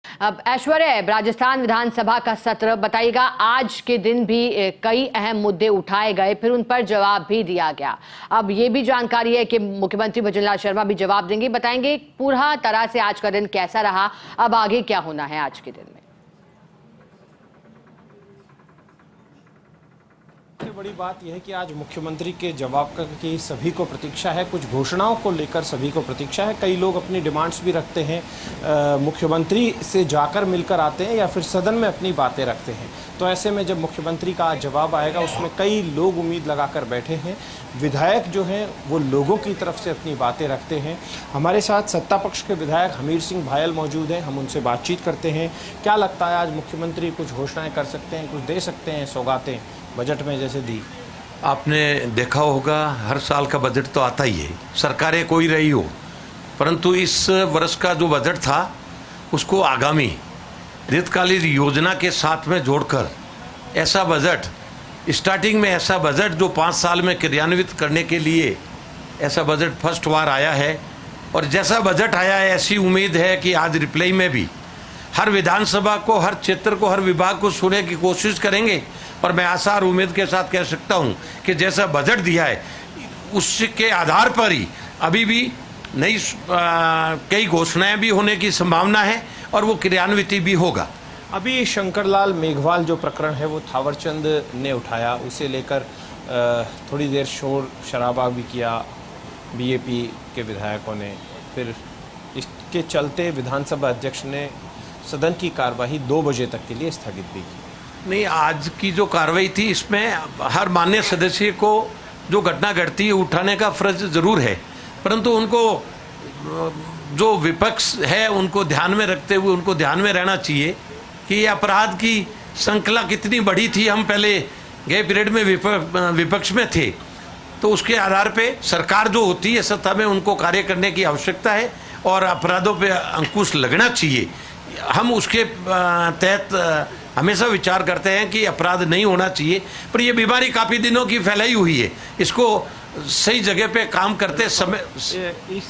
अब ऐश्वर्या, राजस्थान विधानसभा का सत्र बताइएगा। आज के दिन भी कई अहम मुद्दे उठाए गए, फिर उन पर जवाब भी दिया गया। अब ये भी जानकारी है कि मुख्यमंत्री भजनलाल शर्मा भी जवाब देंगे, बताएंगे पूरा तरह से आज का दिन कैसा रहा, अब आगे क्या होना है आज के दिन में। सबसे बड़ी बात यह है कि आज मुख्यमंत्री के जवाब की सभी को प्रतीक्षा है। कुछ घोषणाओं को लेकर सभी को प्रतीक्षा है। कई लोग अपनी डिमांड्स भी रखते हैं, मुख्यमंत्री से जाकर मिलकर आते हैं या फिर सदन में अपनी बातें रखते हैं। तो ऐसे में जब मुख्यमंत्री का जवाब आएगा उसमें कई लोग उम्मीद लगाकर बैठे हैं। विधायक जो हैं वो लोगों की तरफ से अपनी बातें रखते हैं। हमारे साथ सत्ता पक्ष के विधायक हमीर सिंह भायल मौजूद हैं, हम उनसे बातचीत करते हैं। क्या लगता है आज मुख्यमंत्री कुछ घोषणाएं कर सकते हैं, कुछ दे सकते हैं, सौगातें बजट में जैसे दी? आपने देखा होगा हर साल का बजट तो आता ही है, सरकारें कोई रही हो, परंतु इस वर्ष का जो बजट था उसको आगामी दीर्घकालीन योजना के साथ में जोड़कर ऐसा बजट, स्टार्टिंग में ऐसा बजट जो 5 साल में क्रियान्वित करने के लिए ऐसा बजट फर्स्ट बार आया है। और जैसा बजट आया है ऐसी उम्मीद है कि आज रिप्लाई में भी हर विधानसभा को, हर क्षेत्र को, हर विभाग को सुनने की कोशिश करेंगे। और मैं आशा और उम्मीद के साथ कह सकता हूं कि जैसा बजट दिया है उसके आधार पर ही अभी भी नई कई घोषणाएं भी होने की संभावना है और वो क्रियान्वित भी होगा। अभी शंकरलाल मेघवाल जो प्रकरण है वो थावरचंद ने उठाया, उसे लेकर थोड़ी देर शोर शराबा भी किया बीजेपी के विधायकों ने। फिर इसके चलते विधानसभा अध्यक्ष ने सदन की कार्यवाही 2 बजे तक के लिए स्थगित भी की। नहीं, आज की जो कार्रवाई थी इसमें हर माननीय सदस्य को जो घटना घटती है उठाने का फर्ज जरूर है, परंतु उनको जो विपक्ष है उनको ध्यान में रखते हुए उनको ध्यान में रहना चाहिए कि ये अपराध की श्रृंखला कितनी बड़ी थी। हम पहले गए पीरियड में विपक्ष में थे, तो उसके आधार पे सरकार जो होती है सत्ता में उनको कार्य करने की आवश्यकता है और अपराधों पे अंकुश लगना चाहिए। हम उसके तहत हमेशा विचार करते हैं कि अपराध नहीं होना चाहिए, पर यह बीमारी काफ़ी दिनों की फैलाई हुई है, इसको सही जगह पे काम करते समय इस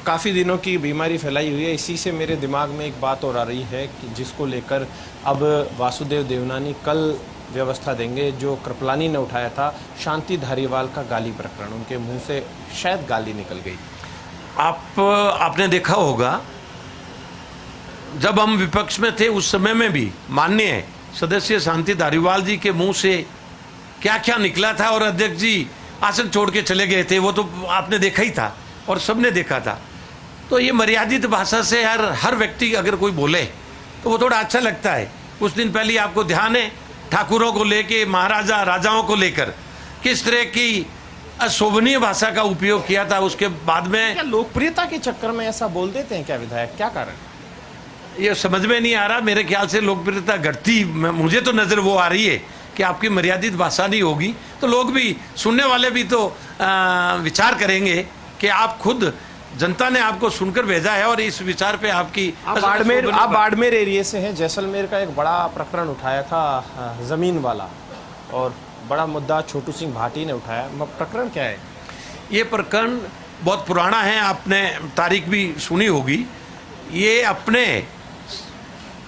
काफ़ी दिनों की बीमारी फैलाई हुई है। इसी से मेरे दिमाग में एक बात और आ रही है कि जिसको लेकर अब वासुदेव देवनानी कल व्यवस्था देंगे, जो कृपलानी ने उठाया था शांति धारीवाल का गाली प्रकरण, उनके मुंह से शायद गाली निकल गई। आपने देखा होगा जब हम विपक्ष में थे उस समय में भी माननीय सदस्य शांति धारीवाल जी के मुंह से क्या क्या निकला था और अध्यक्ष जी आसन छोड़ के चले गए थे, वो तो आपने देखा ही था और सबने देखा था। तो ये मर्यादित भाषा से हर व्यक्ति अगर कोई बोले तो वो थोड़ा अच्छा लगता है। कुछ दिन पहले आपको ध्यान है ठाकुरों को लेके, महाराजा राजाओं को लेकर किस तरह की अशोभनीय भाषा का उपयोग किया था। उसके बाद में क्या लोकप्रियता के चक्कर में ऐसा बोल देते हैं क्या विधायक, क्या कारण? ये समझ में नहीं आ रहा। मेरे ख्याल से लोकप्रियता घटती मुझे तो नज़र वो आ रही है कि आपकी मर्यादित भाषा नहीं होगी तो लोग भी, सुनने वाले भी तो विचार करेंगे कि आप खुद, जनता ने आपको सुनकर भेजा है और इस विचार पे आपकी। आप बाड़मेर एरिया से हैं। जैसलमेर का एक बड़ा प्रकरण उठाया था ज़मीन वाला, और बड़ा मुद्दा छोटू सिंह भाटी ने उठाया। प्रकरण क्या है? ये प्रकरण बहुत पुराना है, आपने तारीख भी सुनी होगी। ये अपने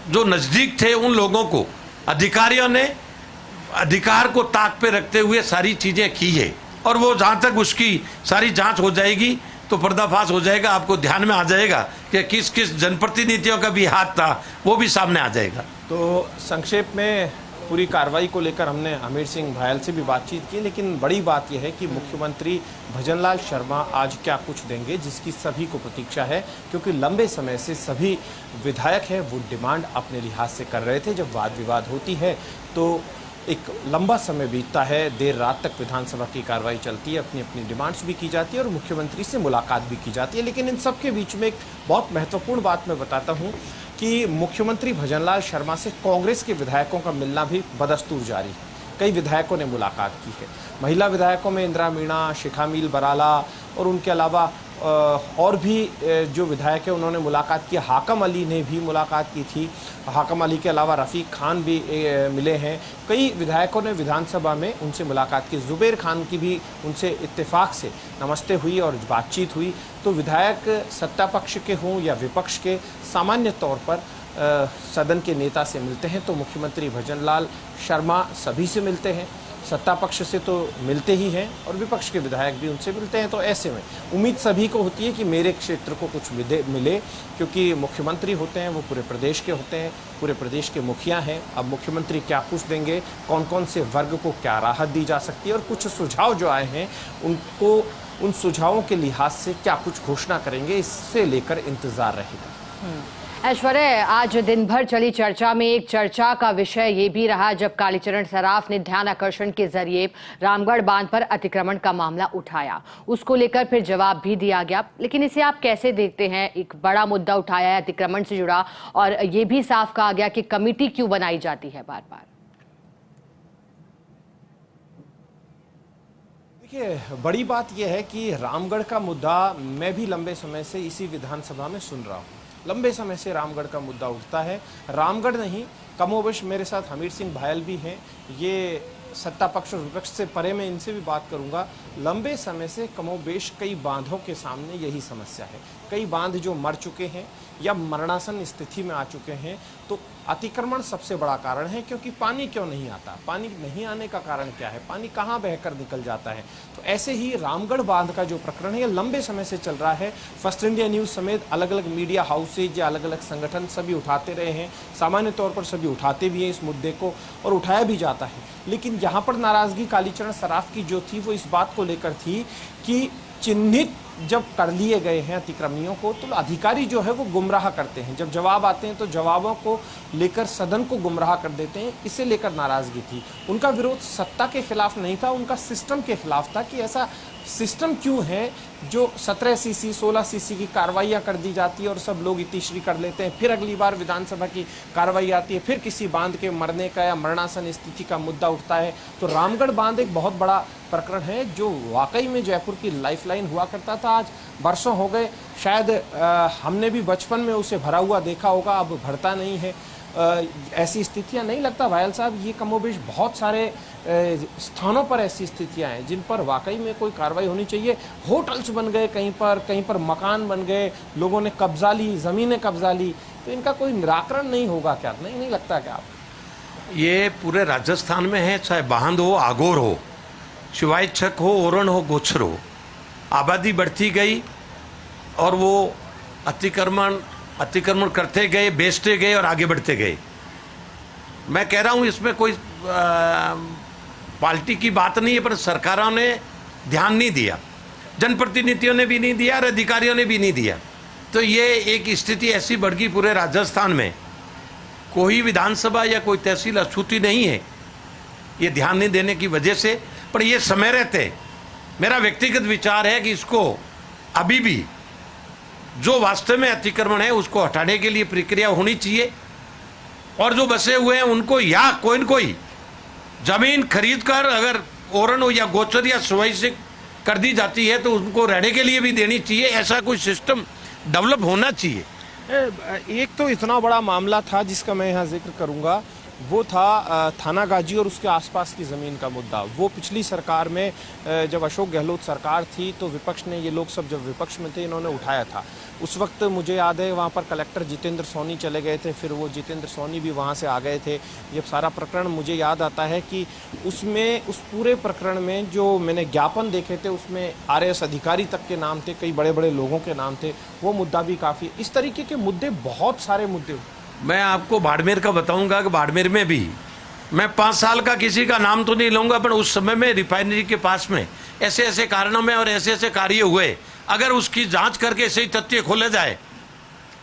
जो नज़दीक थे उन लोगों को अधिकारियों ने अधिकार को ताक पे रखते हुए सारी चीज़ें की है, और वो जहाँ तक उसकी सारी जांच हो जाएगी तो पर्दाफाश हो जाएगा, आपको ध्यान में आ जाएगा कि किस किस जनप्रतिनिधियों का भी हाथ था, वो भी सामने आ जाएगा। तो संक्षेप में पूरी कार्रवाई को लेकर हमने हमीर सिंह भायल से भी बातचीत की, लेकिन बड़ी बात यह है कि मुख्यमंत्री भजनलाल शर्मा आज क्या कुछ देंगे जिसकी सभी को प्रतीक्षा है, क्योंकि लंबे समय से सभी विधायक हैं वो डिमांड अपने लिहाज से कर रहे थे। जब वाद विवाद होती है तो एक लंबा समय बीतता है, देर रात तक विधानसभा की कार्रवाई चलती है, अपनी अपनी डिमांड्स भी की जाती है और मुख्यमंत्री से मुलाकात भी की जाती है। लेकिन इन सब के बीच में एक बहुत महत्वपूर्ण बात मैं बताता हूँ कि मुख्यमंत्री भजनलाल शर्मा से कांग्रेस के विधायकों का मिलना भी बदस्तूर जारी है। कई विधायकों ने मुलाकात की है। महिला विधायकों में इंदिरा मीणा, शिखामील बराला और उनके अलावा और भी जो विधायक है उन्होंने मुलाकात की। हाकम अली ने भी मुलाकात की थी। हाकम अली के अलावा रफ़ीक खान भी मिले हैं। कई विधायकों ने विधानसभा में उनसे मुलाकात की। ज़ुबैर खान की भी उनसे इत्तेफाक से नमस्ते हुई और बातचीत हुई। तो विधायक सत्ता पक्ष के हों या विपक्ष के, सामान्य तौर पर सदन के नेता से मिलते हैं तो मुख्यमंत्री भजनलाल शर्मा सभी से मिलते हैं, सत्ता पक्ष से तो मिलते ही हैं और विपक्ष के विधायक भी उनसे मिलते हैं। तो ऐसे में उम्मीद सभी को होती है कि मेरे क्षेत्र को कुछ मिले, क्योंकि मुख्यमंत्री होते हैं वो पूरे प्रदेश के होते हैं, पूरे प्रदेश के मुखिया हैं। अब मुख्यमंत्री क्या कुछ देंगे, कौन कौन से वर्ग को क्या राहत दी जा सकती है और कुछ सुझाव जो आए हैं उनको, उन सुझावों के लिहाज से क्या कुछ घोषणा करेंगे, इससे लेकर इंतजार रहेगा। ऐश्वर्या, आज दिन भर चली चर्चा में एक चर्चा का विषय ये भी रहा जब कालीचरण सराफ ने ध्यान आकर्षण के जरिए रामगढ़ बांध पर अतिक्रमण का मामला उठाया। उसको लेकर फिर जवाब भी दिया गया, लेकिन इसे आप कैसे देखते हैं? एक बड़ा मुद्दा उठाया है अतिक्रमण से जुड़ा और ये भी साफ कहा गया कि कमेटी क्यों बनाई जाती है बार बार। देखिए, बड़ी बात यह है कि रामगढ़ का मुद्दा मैं भी लंबे समय से इसी विधानसभा में सुन रहा हूँ। लंबे समय से रामगढ़ का मुद्दा उठता है। रामगढ़ नहीं, कमोबेश मेरे साथ हमीर सिंह भायल भी हैं। ये सत्ता पक्ष और विपक्ष से परे, मैं इनसे भी बात करूंगा। लंबे समय से कमोबेश कई बांधों के सामने यही समस्या है। कई बांध जो मर चुके हैं या मरणासन स्थिति में आ चुके हैं, तो अतिक्रमण सबसे बड़ा कारण है। क्योंकि पानी क्यों नहीं आता, पानी नहीं आने का कारण क्या है, पानी कहाँ बहकर निकल जाता है। तो ऐसे ही रामगढ़ बांध का जो प्रकरण है ये लंबे समय से चल रहा है। फर्स्ट इंडिया न्यूज़ समेत अलग अलग मीडिया हाउसेज या अलग अलग संगठन सभी उठाते रहे हैं, सामान्य तौर पर सभी उठाते भी हैं इस मुद्दे को और उठाया भी जाता है। लेकिन यहाँ पर नाराजगी कालीचरण सराफ की जो थी वो इस बात को लेकर थी कि चिन्हित जब कर लिए गए हैं अतिक्रमियों को तो अधिकारी जो है वो गुमराह करते हैं। जब जवाब आते हैं तो जवाबों को लेकर सदन को गुमराह कर देते हैं। इसे लेकर नाराजगी थी। उनका विरोध सत्ता के खिलाफ नहीं था, उनका सिस्टम के खिलाफ था कि ऐसा सिस्टम क्यों है जो 17 सीसी 16 सीसी की कार्रवाइयाँ कर दी जाती है और सब लोग इतिश्री कर लेते हैं। फिर अगली बार विधानसभा की कार्रवाई आती है, फिर किसी बांध के मरने का या मरणासन स्थिति का मुद्दा उठता है। तो रामगढ़ बांध एक बहुत बड़ा प्रकरण है जो वाकई में जयपुर की लाइफलाइन हुआ करता था। आज बरसों हो गए, शायद हमने भी बचपन में उसे भरा हुआ देखा होगा, अब भरता नहीं है। ऐसी स्थितियां नहीं लगता भायल साहब, ये कमोबेश बहुत सारे स्थानों पर ऐसी स्थितियां हैं जिन पर वाकई में कोई कार्रवाई होनी चाहिए। होटल्स बन गए, कहीं पर मकान बन गए, लोगों ने कब्जा ली, ज़मीनें कब्जा ली, तो इनका कोई निराकरण नहीं होगा क्या? नहीं लगता क्या आप? ये पूरे राजस्थान में है, चाहे बांध हो, आगोर हो, शिवाय छक हो, ओरण हो, गोचर हो, आबादी बढ़ती गई और वो अतिक्रमण करते गए, बेचते गए और आगे बढ़ते गए। मैं कह रहा हूँ इसमें कोई पार्टी की बात नहीं है, पर सरकारों ने ध्यान नहीं दिया, जनप्रतिनिधियों ने भी नहीं दिया और अधिकारियों ने भी नहीं दिया। तो ये एक स्थिति ऐसी बढ़ गई पूरे राजस्थान में, कोई विधानसभा या कोई तहसील अछूती नहीं है ये ध्यान नहीं देने की वजह से। पर ये समय रहते मेरा व्यक्तिगत विचार है कि इसको अभी भी जो वास्तव में अतिक्रमण है उसको हटाने के लिए प्रक्रिया होनी चाहिए और जो बसे हुए हैं उनको या कोई न कोई जमीन खरीद कर अगर ओरन हो या गोचर या सुवाई से कर दी जाती है तो उनको रहने के लिए भी देनी चाहिए। ऐसा कोई सिस्टम डेवलप होना चाहिए। एक तो इतना बड़ा मामला था जिसका मैं यहाँ जिक्र करूँगा, वो था थाना गाजी और उसके आसपास की ज़मीन का मुद्दा। वो पिछली सरकार में जब अशोक गहलोत सरकार थी तो विपक्ष ने, ये लोग सब जब विपक्ष में थे, इन्होंने उठाया था। उस वक्त मुझे याद है वहाँ पर कलेक्टर जितेंद्र सोनी चले गए थे, फिर वो जितेंद्र सोनी भी वहाँ से आ गए थे। जब सारा प्रकरण मुझे याद आता है कि उसमें, उस पूरे प्रकरण में जो मैंने ज्ञापन देखे थे उसमें RS अधिकारी तक के नाम थे, कई बड़े बड़े लोगों के नाम थे। वो मुद्दा भी काफ़ी, इस तरीके के मुद्दे, बहुत सारे मुद्दे। मैं आपको बाड़मेर का बताऊंगा कि बाड़मेर में भी मैं 5 साल का किसी का नाम तो नहीं लूँगा, पर उस समय में रिफाइनरी के पास में ऐसे ऐसे कारणों में और ऐसे ऐसे कार्य हुए, अगर उसकी जांच करके ऐसे ही तथ्य खोले जाए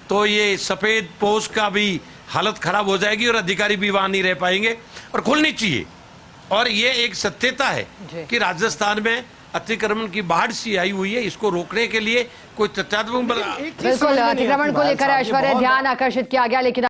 तो ये सफ़ेद पोस्ट का भी हालत ख़राब हो जाएगी और अधिकारी भी वहाँ नहीं रह पाएंगे और खुलनी चाहिए। और ये एक सत्यता है कि राजस्थान में अतिक्रमण की बाढ़ सी आई हुई है, इसको रोकने के लिए कोई तथ्यात्मक बिल्कुल अतिक्रमण को लेकर ऐश्वर्या ध्यान आकर्षित किया गया, लेकिन